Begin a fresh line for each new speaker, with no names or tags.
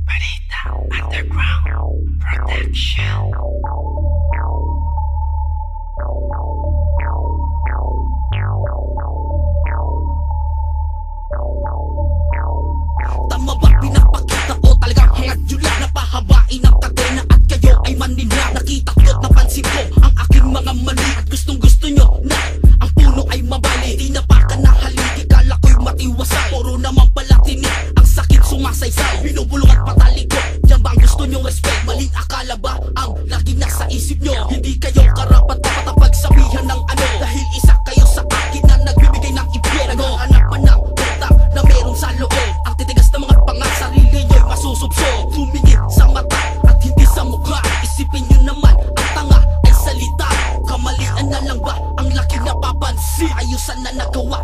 Balita Underground Production.
Tama ba pinapakita o talagang hangad yun lang? Napahabain ang kadena at kayo ay maninla. Nakita ko't napansin ko ang aking mga mali, at gustong gusto nyo na ang puno ay mabali. Di na pa ka nahaligi, kala ko'y matiwasay. Puro naman pala tinik, ang sakit sumasaysay. Binubulong at patalikot, yan ba ang gusto nyong respect? Maling akala ba ang lagi nasa isip nyo? Hindi kayo karapat dapat ang pagsabihan ng ano, dahil isa kayo sa akin na nagbibigay ng impyerno. Hanapan ng utak na meron sa loob, ang titigas ng mga pangat, sarili nyo'y masusubsob. Tumingin sa mata at hindi sa mukha, isipin nyo naman ang tanga ay salita. Kamalian na lang ba ang laki napapansin? Ayusan na nagawa